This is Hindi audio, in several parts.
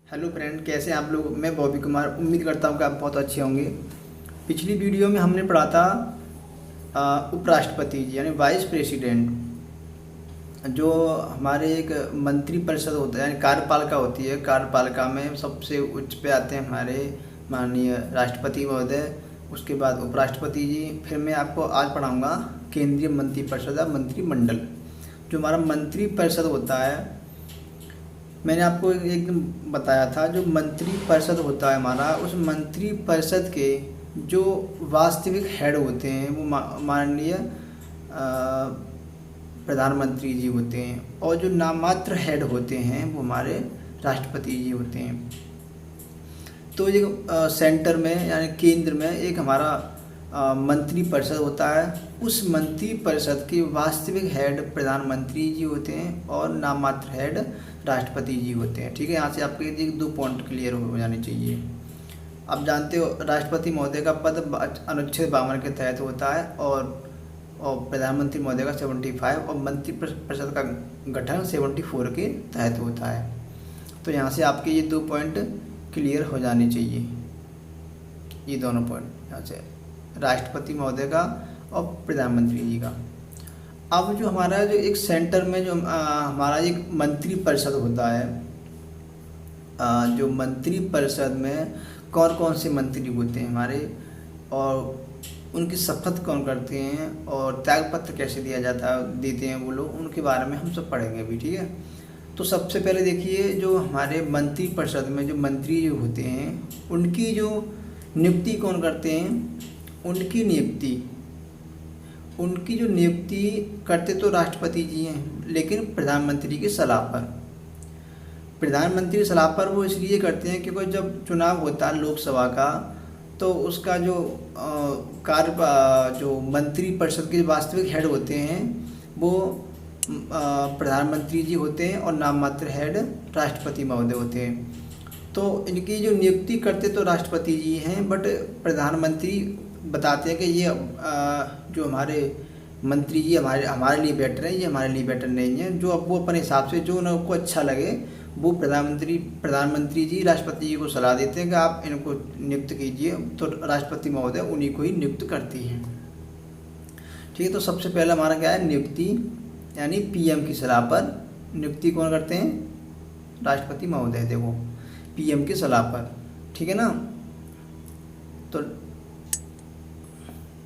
हेलो फ्रेंड, कैसे हैं आप लोग। मैं बॉबी कुमार। उम्मीद करता हूँ कि आप बहुत अच्छे होंगे। पिछली वीडियो में हमने पढ़ा था उपराष्ट्रपति जी यानी वाइस प्रेसिडेंट, जो हमारे एक मंत्री परिषद होता है यानी कार्यपालिका होती है। कार्यपालिका में सबसे उच्च पे आते हैं हमारे माननीय राष्ट्रपति महोदय, उसके बाद उपराष्ट्रपति जी। फिर मैं आपको आज पढ़ाऊँगा केंद्रीय मंत्री परिषद या मंत्रिमंडल। जो हमारा मंत्री परिषद होता है, मैंने आपको एक दिन बताया था, जो मंत्री परिषद होता है हमारा, उस मंत्री परिषद के जो वास्तविक हेड होते हैं वो माननीय प्रधानमंत्री जी होते हैं, और जो नाममात्र हेड होते हैं वो हमारे राष्ट्रपति जी होते हैं। तो ये सेंटर में यानी केंद्र में एक हमारा मंत्री परिषद होता है। उस मंत्री परिषद के वास्तविक हेड प्रधानमंत्री जी होते हैं और नाममात्र हेड राष्ट्रपति जी होते हैं। ठीक है, यहाँ से आपके ये 2 पॉइंट क्लियर हो जाने चाहिए। आप जानते हो राष्ट्रपति महोदय का पद अनुच्छेद 52 के तहत होता है, और प्रधानमंत्री महोदय का 75, और मंत्री परिषद का गठन 74 के तहत होता है। तो यहाँ से आपके ये 2 पॉइंट क्लियर हो जाने चाहिए, ये दोनों पॉइंट यहाँ से राष्ट्रपति महोदय का और प्रधानमंत्री जी का। अब जो हमारा जो एक सेंटर में जो हमारा एक मंत्री परिषद होता है, जो मंत्री परिषद में कौन कौन से मंत्री होते हैं हमारे, और उनकी शपथ कौन करते हैं, और त्यागपत्र कैसे दिया जाता है देते हैं वो लोग, उनके बारे में हम सब पढ़ेंगे अभी। ठीक है, तो सबसे पहले देखिए, जो हमारे मंत्री परिषद में जो मंत्री जो होते हैं उनकी जो नियुक्ति कौन करते हैं, उनकी जो नियुक्ति करते तो राष्ट्रपति जी हैं, लेकिन प्रधानमंत्री की सलाह पर। प्रधानमंत्री की सलाह पर वो इसलिए करते हैं क्योंकि जब चुनाव होता है लोकसभा का, तो उसका जो जो मंत्री परिषद के वास्तविक हेड होते हैं वो प्रधानमंत्री जी होते हैं, और नाममात्र हेड राष्ट्रपति महोदय होते हैं। तो इनकी जो नियुक्ति करते तो राष्ट्रपति जी हैं, बट प्रधानमंत्री बताते हैं कि ये जो हमारे मंत्री जी हमारे लिए बेटर है, ये हमारे लिए बेटर नहीं है। जो अब वो अपने हिसाब से जो उनको अच्छा लगे वो प्रधानमंत्री जी राष्ट्रपति जी को सलाह देते हैं कि आप इनको नियुक्त कीजिए, तो राष्ट्रपति महोदय उन्हीं को ही नियुक्त करती हैं। ठीक है, तो सबसे पहला हमारा क्या है, नियुक्ति, यानी पीएम की सलाह पर नियुक्ति कौन करते हैं, राष्ट्रपति महोदय। देखो, पीएम की सलाह पर, ठीक है ना। तो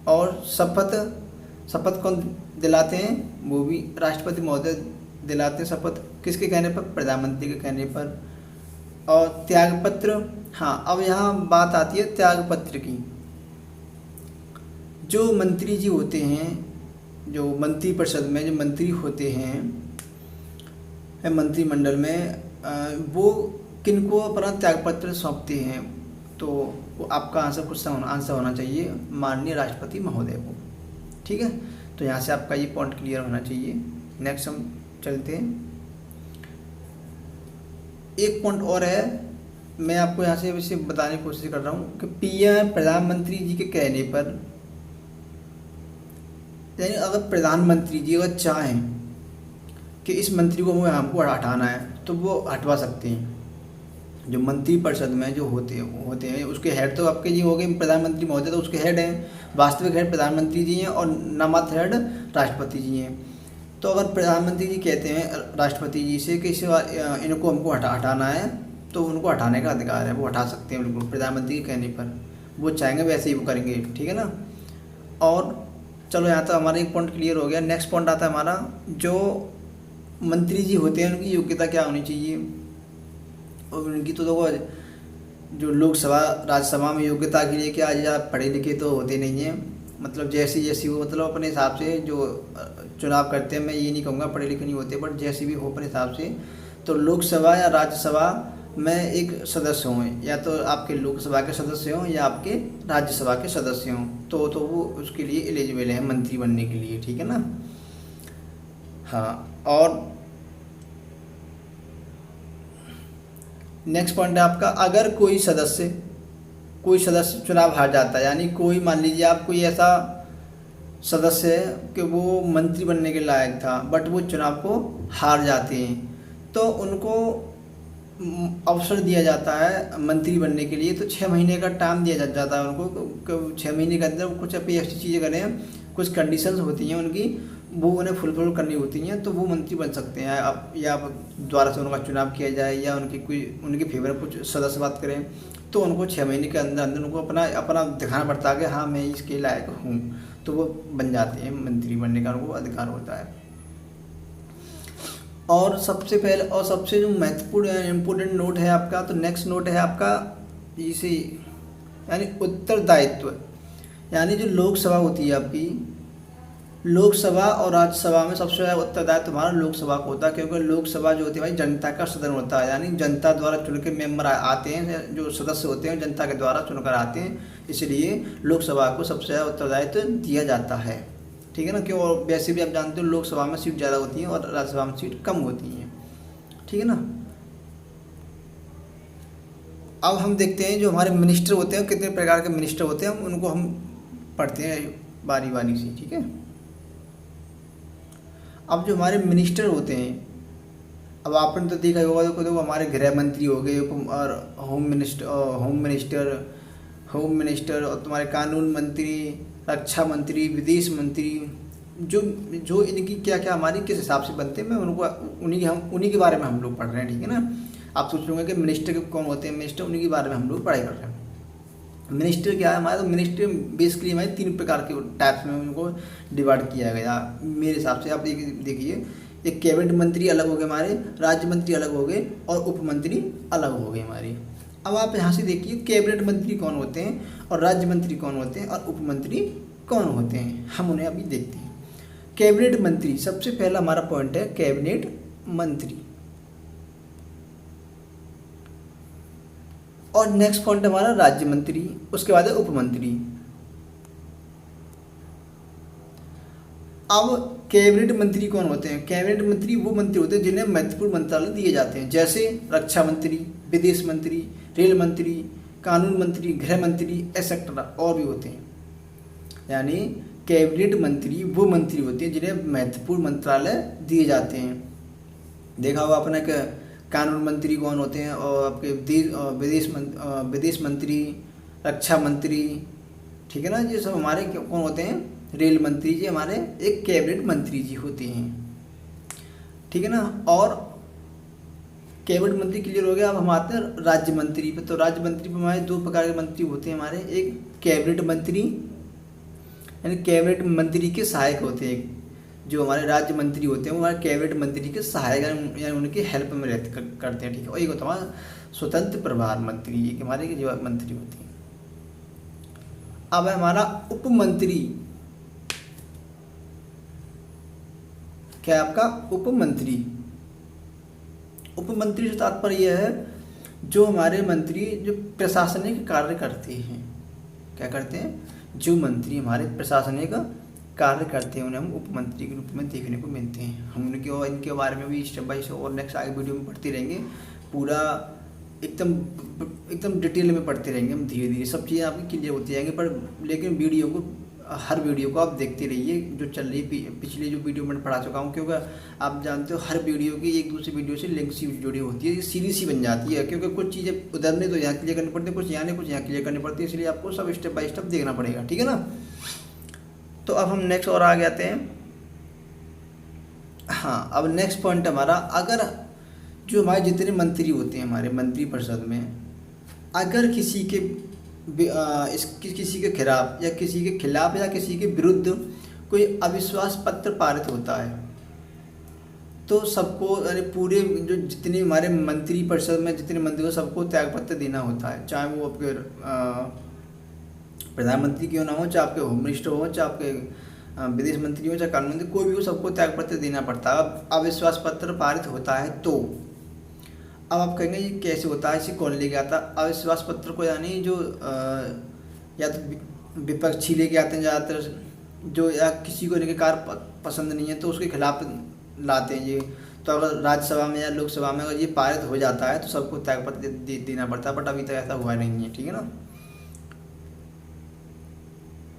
और शपथ कौन दिलाते हैं, वो भी राष्ट्रपति महोदय दिलाते हैं शपथ। किसके कहने पर, प्रधानमंत्री के कहने पर। और त्यागपत्र, हाँ, अब यहाँ बात आती है त्यागपत्र की। जो मंत्री जी होते हैं, जो मंत्री परिषद में जो मंत्री होते हैं मंत्रिमंडल में, वो किनको अपना त्यागपत्र सौंपते हैं, तो वो आपका आंसर होना चाहिए माननीय राष्ट्रपति महोदय को। ठीक है, तो यहाँ से आपका ये पॉइंट क्लियर होना चाहिए। नेक्स्ट हम चलते हैं, एक पॉइंट और है, मैं आपको यहाँ से इसे बताने की कोशिश कर रहा हूँ कि पीएम प्रधानमंत्री जी के कहने पर, यानी अगर प्रधानमंत्री जी अगर चाहें कि इस मंत्री को हमको हटाना है तो वो हटवा सकते हैं। जो मंत्री परिषद में जो होते हैं उसके हेड तो आपके जी हो गए प्रधानमंत्री महोदय, तो उसके हेड हैं, वास्तविक हेड प्रधानमंत्री जी हैं, और नाममात्र हेड राष्ट्रपति जी हैं। तो अगर प्रधानमंत्री जी कहते हैं राष्ट्रपति जी से कि इनको हमको हटाना है, तो उनको हटाने का अधिकार है, वो हटा सकते हैं बिल्कुल प्रधानमंत्री के कहने पर। वो चाहेंगे वैसे ही वो करेंगे। ठीक है ना। और चलो, यहाँ तक हमारा एक पॉइंट क्लियर हो गया। नेक्स्ट पॉइंट आता है हमारा, जो मंत्री जी होते हैं उनकी योग्यता क्या होनी चाहिए, और उनकी तो देखो, जो लोकसभा राज्यसभा में योग्यता के लिए क्या, आप पढ़े लिखे तो होते नहीं हैं, मतलब जैसी वो, मतलब अपने हिसाब से जो चुनाव करते हैं, मैं ये नहीं कहूँगा पढ़े लिखे नहीं होते, बट जैसी भी हो अपने हिसाब से। तो लोकसभा या राज्यसभा में एक सदस्य हों, या तो आपके लोकसभा के सदस्य हों या आपके राज्यसभा के सदस्य हों, तो वो उसके लिए एलिजिबल है मंत्री बनने के लिए। ठीक है ना। हाँ, और नेक्स्ट पॉइंट है आपका, अगर कोई सदस्य चुनाव हार जाता है, यानी कोई, मान लीजिए आप कोई ऐसा सदस्य है कि वो मंत्री बनने के लायक था, बट वो चुनाव को हार जाते हैं, तो उनको अवसर दिया जाता है मंत्री बनने के लिए, तो 6 महीने का टाइम दिया जाता है उनको, 6 महीने के अंदर वो कुछ अपनी ऐसी चीज़ें करें, कुछ कंडीशंस होती हैं उनकी, वो उन्हें फुलफिल करनी होती हैं, तो वो मंत्री बन सकते हैं। अब या आप द्वारा से उनका चुनाव किया जाए, या उनकी कोई उनके फेवर में कुछ सदस्य बात करें, तो उनको 6 महीने के अंदर अंदर उनको अपना अपना दिखाना पड़ता है कि हाँ मैं इसके लायक हूँ, तो वो बन जाते हैं, मंत्री बनने का उनको अधिकार होता है। और सबसे पहले और सबसे जो महत्वपूर्ण इम्पोर्टेंट नोट है आपका, तो नेक्स्ट नोट है आपका इसे यानी उत्तरदायित्व। यानी जो लोकसभा होती है आपकी, लोकसभा और राज्यसभा में सबसे ज़्यादा उत्तरदायित्व हमारा लोकसभा को होता है, क्योंकि लोकसभा जो होती है भाई जनता का सदन होता है, यानी जनता द्वारा चुन के मेम्बर आते हैं, जो सदस्य होते हैं जनता के द्वारा चुनकर आते हैं, इसलिए लोकसभा को सबसे ज़्यादा उत्तरदायित्व दिया जाता है। ठीक है ना, क्यों? और वैसे भी आप जानते हो लोकसभा में सीट ज़्यादा होती हैं और राज्यसभा में सीट कम होती हैं। ठीक है ना। अब हम देखते हैं जो हमारे मिनिस्टर होते हैं, कितने प्रकार के मिनिस्टर होते हैं, उनको हम पढ़ते हैं बारी बारी से। ठीक है। अब जो हमारे मिनिस्टर होते हैं, अब आपने तो देखा होगा, तो हमारे गृह मंत्री हो गए, और होम मिनिस्टर और तुम्हारे कानून मंत्री, रक्षा मंत्री, विदेश मंत्री, जो जो इनकी क्या क्या हमारी किस हिसाब से बनते हैं, मैं उनको उन्हीं के बारे में हम लोग पढ़ रहे हैं। ठीक है ना। आप सोच रहे कि मिनिस्टर कौन होते हैं, मिनिस्टर उन्हीं के बारे में हम लोग पढ़ाई कर रहे हैं। मिनिस्टर क्या है हमारा, तो मिनिस्टर बेसिकली हमारे 3 प्रकार के टाइप्स में उनको डिवाइड किया गया मेरे हिसाब से। आप देखिए, एक कैबिनेट मंत्री अलग हो गए हमारे, राज्य मंत्री अलग हो गए, और उप मंत्री अलग हो गए हमारे। अब आप यहाँ से देखिए कैबिनेट मंत्री कौन होते हैं, और राज्य मंत्री कौन होते हैं, और उप मंत्री कौन होते हैं, हम उन्हें अभी देखते हैं। कैबिनेट मंत्री, सबसे पहला हमारा पॉइंट है कैबिनेट मंत्री, और नेक्स्ट पॉइंट हमारा राज्य मंत्री, उसके बाद है उप मंत्री। अब कैबिनेट मंत्री कौन होते हैं? कैबिनेट मंत्री वो मंत्री होते हैं जिन्हें महत्वपूर्ण मंत्रालय दिए जाते हैं, जैसे रक्षा मंत्री, विदेश मंत्री, रेल मंत्री, कानून मंत्री, गृह मंत्री एक्सेट्रा, और भी होते हैं। यानी कैबिनेट मंत्री वो मंत्री होते हैं जिन्हें महत्वपूर्ण मंत्रालय दिए जाते हैं। देखा होगा आपने कि कानून मंत्री कौन होते हैं, और आपके विदेश मंत्री, रक्षा मंत्री, ठीक है ना, ये सब हमारे कौन होते हैं? रेल मंत्री जी हमारे एक कैबिनेट मंत्री जी होते हैं। ठीक है ना। और कैबिनेट मंत्री क्लियर हो गया। अब हम आते हैं राज्य मंत्री पे। तो राज्य मंत्री पे हमारे 2 प्रकार के मंत्री होते हैं हमारे, एक कैबिनेट मंत्री यानी कैबिनेट मंत्री के सहायक होते हैं। जो हमारे राज्य मंत्री होते हैं वो हमारे कैबिनेट मंत्री के सहायक यानी उनकी हेल्प में करते हैं। ठीक है। और एक होता है हमारा स्वतंत्र प्रभार मंत्री, एक हमारे जो मंत्री होती हैं। अब है हमारा उप मंत्री। क्या है आपका? उप मंत्री। उप मंत्री से तात्पर्य यह है जो हमारे मंत्री जो प्रशासनिक कार्य करते हैं। क्या करते हैं? जो मंत्री हमारे प्रशासनिक कार्य करते हैं उन्हें हम उप मंत्री के रूप में देखने को मिलते हैं। हम इनके बारे में भी स्टेप बाय स्टेप और नेक्स्ट आगे वीडियो में पढ़ते रहेंगे, पूरा एकदम डिटेल में पढ़ते रहेंगे हम, धीरे धीरे सब चीज़ें आपकी क्लियर होती जाएंगी। पर लेकिन हर वीडियो को आप देखते रहिए जो चल रही पिछले जो वीडियो मैंने पढ़ा चुका हूँ, क्योंकि आप जानते हो हर वीडियो की एक दूसरी वीडियो से लिंक सी जुड़ी होती है, ये सीरीज सी बन जाती है, क्योंकि कुछ चीज़ें उधर नहीं तो यहाँ क्लियर करनी पड़ती है, कुछ यहाँ नहीं कुछ यहाँ क्लियर करनी पड़ती है, इसलिए आपको सब स्टेप बाय स्टेप देखना पड़ेगा। ठीक है ना। तो अब हम नेक्स्ट और आगे आते हैं। हाँ, अब नेक्स्ट पॉइंट हमारा, अगर जो हमारे जितने मंत्री होते हैं हमारे मंत्री परिषद में, अगर किसी के खिलाफ या किसी के विरुद्ध कोई अविश्वास पत्र पारित होता है, तो सबको यानी पूरे जो जितने हमारे मंत्री परिषद में जितने मंत्री हो सबको त्यागपत्र देना होता है, चाहे वो आपके प्रधानमंत्री क्यों ना हो, चाहे आपके होम मिनिस्टर हो, चाहे आपके विदेश मंत्री हो, चाहे कानून मंत्री, कोई भी हो, सबको त्यागपत्र देना पड़ता है। अब अविश्वास पत्र पारित होता है तो अब आप कहेंगे ये कैसे होता है, इसे कौन लेके आता? अविश्वास पत्र को यानी जो या तो विपक्षी लेके आते हैं ज़्यादातर, जो या किसी को इनके कार्य पसंद नहीं है तो उसके खिलाफ लाते हैं ये। तो अगर राज्यसभा में या लोकसभा में अगर ये पारित हो जाता है तो सबको त्यागपत्र देना पड़ता है, बट अभी तक ऐसा हुआ नहीं है। ठीक है ना।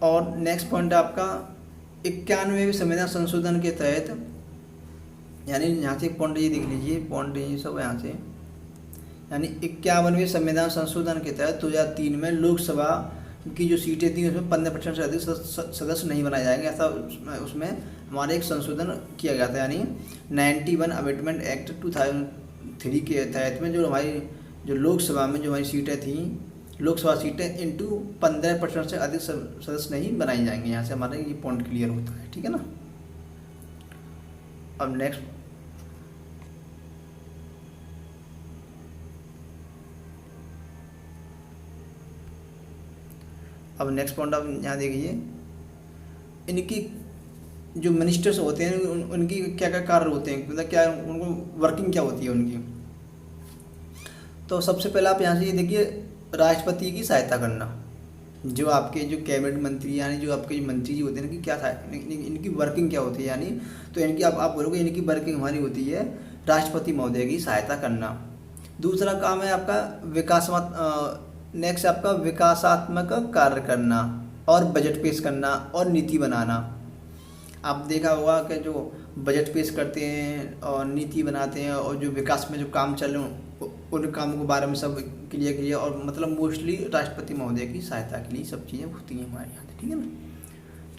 और नेक्स्ट पॉइंट है आपका 91वें संविधान संशोधन के तहत, यानी यहाँ से पॉइंट ये देख लीजिए, पॉइंट ये सब यहाँ से यानी 51वें संविधान संशोधन के तहत 2003 में लोकसभा की जो सीटें थी उसमें 15% से अधिक सदस्य नहीं बनाए जाएंगे, ऐसा उसमें हमारे एक संशोधन किया गया था। यानी 91 अमेंडमेंट एक्ट 2003 के तहत में जो हमारी जो लोकसभा में जो हमारी सीटें थी, लोकसभा सीटें इंटू 15% से अधिक सदस्य नहीं बनाई जाएंगे। यहाँ से हमारा ये पॉइंट क्लियर होता है, ठीक है ना। अब नेक्स्ट पॉइंट आप यहाँ देखिए, इनकी जो मिनिस्टर्स होते हैं उनकी क्या क्या कार्य होते हैं, मतलब क्या उनको वर्किंग क्या होती है उनकी। तो सबसे पहले आप यहाँ से ये देखिए, राष्ट्रपति की सहायता करना, जो आपके जो कैबिनेट मंत्री यानी जो आपके मंत्री जी होते हैं इनकी क्या इनकी वर्किंग क्या होती है, यानी तो इनकी आप बोलोगे इनकी वर्किंग हमारी होती है राष्ट्रपति महोदय की सहायता करना। दूसरा काम है आपका नेक्स्ट आपका विकासात्मक कार्य करना और बजट पेश करना और नीति बनाना। आप देखा होगा कि जो बजट पेश करते हैं और नीति बनाते हैं और जो विकास में जो काम चल रहे हैं उन कामों के बारे में सब क्लियर और मतलब मोस्टली राष्ट्रपति महोदय की सहायता के लिए सब चीज़ें होती हैं हमारे यहाँ, ठीक है ना।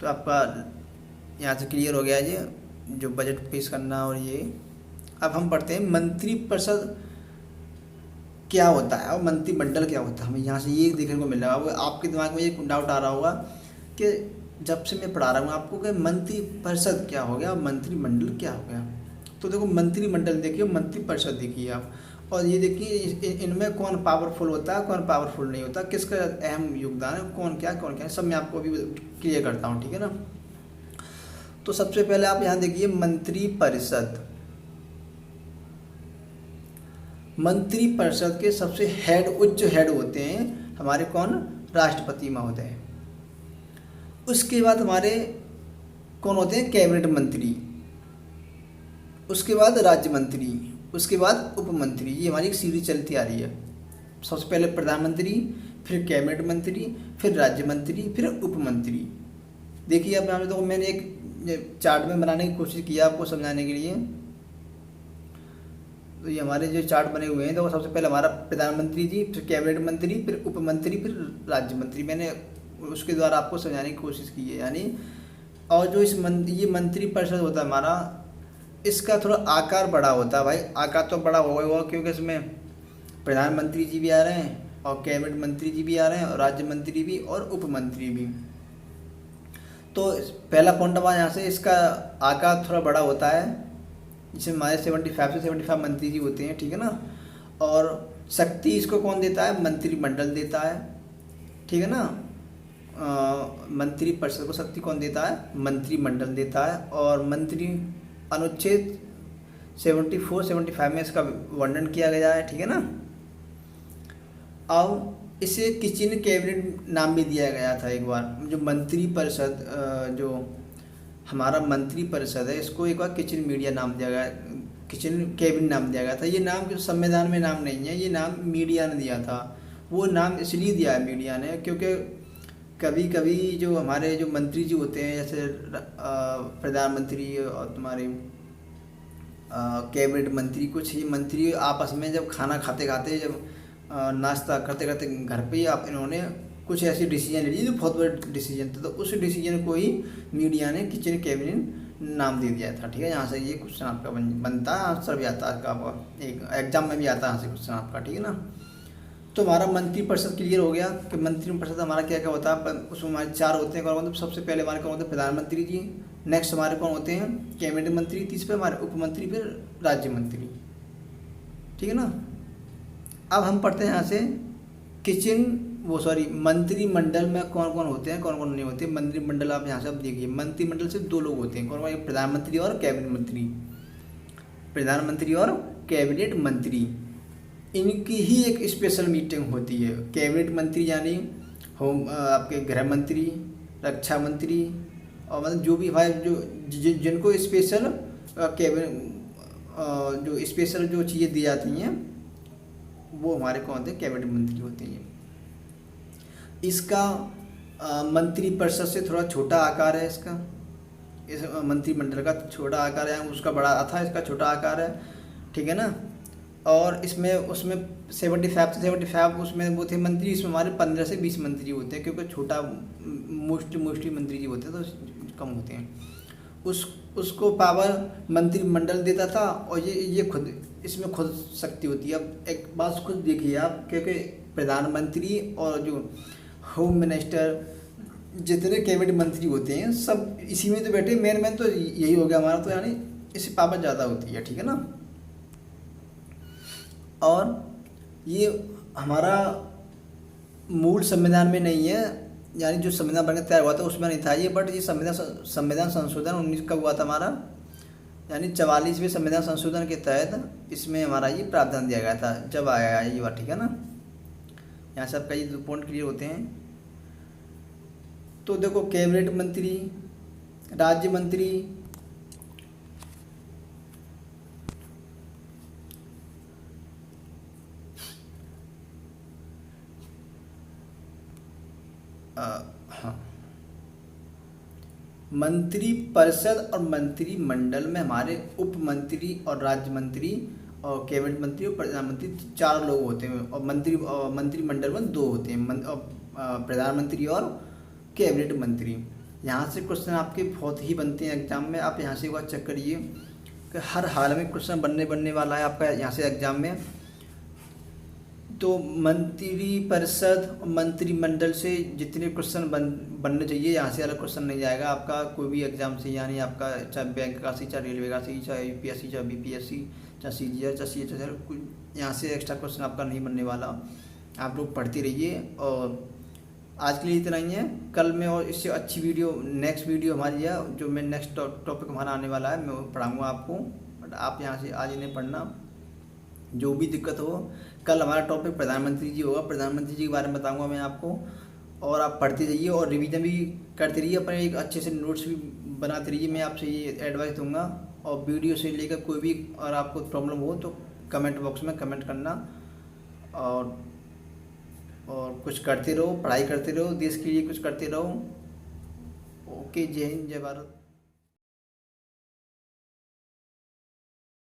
तो आपका यहाँ से क्लियर हो गया ये जो बजट पेश करना और ये। अब हम पढ़ते हैं मंत्रिपरिषद क्या होता है और मंत्रिमंडल क्या होता है। हमें यहाँ से ये देखने को मिल रहा है। आपके दिमाग में ये डाउट आ रहा होगा कि जब से मैं पढ़ा रहा हूँ आपको कि मंत्रिपरिषद क्या हो गया, मंत्रिमंडल क्या हो गया। तो देखो मंत्रिमंडल देखिए, मंत्रिपरिषद देखिए आप, और ये देखिए इनमें कौन पावरफुल होता है कौन पावरफुल नहीं होता, किसका अहम योगदान है, कौन क्या सब मैं आपको अभी क्लियर करता हूँ, ठीक है ना। तो सबसे पहले आप यहाँ देखिए मंत्रिपरिषद। मंत्रिपरिषद के सबसे उच्च हेड होते हैं हमारे कौन, राष्ट्रपति महोदय। उसके बाद हमारे कौन होते हैं, कैबिनेट मंत्री, उसके बाद राज्य मंत्री, उसके बाद उप मंत्री। ये हमारी एक सीरीज चलती आ रही है। सबसे पहले प्रधानमंत्री, फिर कैबिनेट मंत्री, फिर राज्य मंत्री, फिर उप मंत्री। देखिए अब यहाँ तो मैंने एक चार्ट में बनाने की कोशिश किया आपको समझाने के लिए। तो ये हमारे जो चार्ट बने हुए हैं तो सबसे पहले हमारा प्रधानमंत्री जी, फिर कैबिनेट मंत्री, फिर उप मंत्री, फिर राज्य मंत्री। मैंने उसके द्वारा आपको समझाने की कोशिश की है यानी। और जो ये मंत्रिपरिषद होता है हमारा, इसका थोड़ा आकार बड़ा होता है भाई। आकार तो बड़ा होगा क्योंकि इसमें प्रधानमंत्री जी भी आ रहे हैं और कैबिनेट मंत्री जी भी आ रहे हैं और राज्य मंत्री भी और उप मंत्री भी। तो पहला पॉइंट हमारे यहाँ से इसका आकार थोड़ा बड़ा होता है, जिसमें हमारे 75 से 75 मंत्री जी होते हैं, ठीक है ना। और शक्ति इसको कौन देता है, मंत्रिमंडल देता है, ठीक है ना। मंत्रिपरिषद को शक्ति कौन देता है, मंत्रिमंडल देता है। और मंत्री अनुच्छेद 74-75 में इसका वर्णन किया गया है, ठीक है ना। अब इसे किचन कैबिनेट नाम भी दिया गया था एक बार। जो मंत्रिपरिषद जो हमारा मंत्रिपरिषद है इसको एक बार किचन मीडिया नाम दिया गया, किचन कैबिनेट नाम दिया गया था। ये नाम संविधान में नाम नहीं है, ये नाम मीडिया ने दिया था। वो नाम इसलिए दिया है मीडिया ने क्योंकि कभी कभी जो हमारे जो मंत्री जी होते हैं, जैसे प्रधानमंत्री और तुम्हारे कैबिनेट मंत्री, कुछ ही मंत्री आपस में जब खाना खाते खाते जब नाश्ता करते करते घर पे ही इन्होंने कुछ ऐसे डिसीजन ले लिए जो बहुत बड़े डिसीजन थे। तो उस डिसीजन को ही मीडिया ने किचन कैबिनेट नाम दे दिया था, ठीक है। यहाँ से ये क्वेश्चन आपका बनता है, आंसर भी आता है आपका, एक एग्जाम में भी आता है यहाँ से क्वेश्चन आपका, ठीक है ना। तो हमारा मंत्रिपरिषद क्लियर हो गया कि मंत्रिपरिषद हमारा क्या क्या होता है। उसमें हमारे 4 होते हैं। कौन, सबसे पहले हमारे कौन होते हैं, प्रधानमंत्री जी। नेक्स्ट हमारे कौन होते हैं, कैबिनेट मंत्री। तीसरे हमारे उप मंत्री, फिर राज्य मंत्री, ठीक है ना। अब हम पढ़ते हैं यहाँ से मंत्रिमंडल में कौन कौन होते हैं, कौन कौन नहीं होते। मंत्रिमंडल आप यहाँ से अब देखिए, मंत्रिमंडल से 2 लोग होते हैं। कौन कौन, प्रधानमंत्री और कैबिनेट मंत्री। प्रधानमंत्री और कैबिनेट मंत्री, इनकी ही एक स्पेशल मीटिंग होती है। कैबिनेट मंत्री यानी आपके गृह मंत्री, रक्षा मंत्री, और मतलब जो भी भाई जो जिनको स्पेशल कैबिनेट जो स्पेशल जो चीज़ें दी जाती हैं वो हमारे कौन होते हैं, कैबिनेट मंत्री होते हैं। इसका मंत्रिपरिषद से थोड़ा छोटा आकार है इसका, इस मंत्रिमंडल का छोटा आकार है, उसका बड़ा था, इसका छोटा आकार है, ठीक है ना। और इसमें उसमें 75 उसमें वो थे मंत्री, इसमें हमारे 15 से 20 मंत्री होते हैं, क्योंकि छोटा मोस्टली मंत्री जी होते हैं तो कम होते हैं। उसको पावर मंत्रिमंडल देता था, और ये खुद इसमें खुद शक्ति होती है। अब एक बात खुद देखिए आप, क्योंकि प्रधानमंत्री और जो होम मिनिस्टर, जितने कैबिनेट मंत्री होते हैं सब इसी में तो बैठे, मेन तो यही हो गया हमारा, तो यानी इससे पावर ज़्यादा होती है, ठीक है ना। और ये हमारा मूल संविधान में नहीं है, यानी जो संविधान बनकर तैयार हुआ था उसमें नहीं था ये, बट ये संविधान संशोधन 19 का हुआ था हमारा, यानी 44वें संविधान संशोधन के तहत इसमें हमारा ये प्रावधान दिया गया था जब आया ये बात, ठीक है ना। यहाँ से आपका ये 2 पॉइंट क्लियर होते हैं। तो देखो, कैबिनेट मंत्री, राज्य मंत्री, हाँ, मंत्री परिषद और मंत्रिमंडल में हमारे उप मंत्री और राज्य मंत्री और कैबिनेट मंत्री और प्रधानमंत्री 4 लोग होते हैं, और मंत्रिमंडल में 2 होते हैं, प्रधानमंत्री और कैबिनेट मंत्री। यहाँ से क्वेश्चन आपके बहुत ही बनते हैं एग्जाम में, आप यहाँ से एक बार चेक करिए कि हर हाल में क्वेश्चन बनने वाला है आपका यहाँ से एग्जाम में। तो मंत्री परिषद और मंत्रिमंडल से जितने क्वेश्चन बनने चाहिए, यहाँ से अलग क्वेश्चन नहीं जाएगा आपका कोई भी एग्जाम से, यानी आपका चाहे बैंक का सी, चाहे रेलवे का सी, चाहे यूपीएससी, चाहे बीपीएससी, चाहे सीजीएल, चाहे सीएचएसएल, यहाँ से एक्स्ट्रा क्वेश्चन आपका नहीं बनने वाला। आप लोग पढ़ते रहिए, और आज के लिए इतना ही है। कल में और इससे अच्छी वीडियो, नेक्स्ट वीडियो हमारी है, जो मैं नेक्स्ट टॉपिक हमारा आने वाला है, मैं पढ़ाऊँगा आपको, बट आप यहाँ से आज इन्हें पढ़ना। जो भी दिक्कत हो, कल हमारा टॉपिक प्रधानमंत्री जी होगा, प्रधानमंत्री जी के बारे में बताऊंगा मैं आपको, और आप पढ़ते रहिए और रिवीजन भी करते रहिए, अपने एक अच्छे से नोट्स भी बनाते रहिए, मैं आपसे ये एडवाइस दूंगा। और वीडियो से लेकर कोई भी और आपको प्रॉब्लम हो तो कमेंट बॉक्स में कमेंट करना, और कुछ करते रहो, पढ़ाई करते रहो, देश के लिए कुछ करते रहो। ओके, जय हिंद, जय भारत।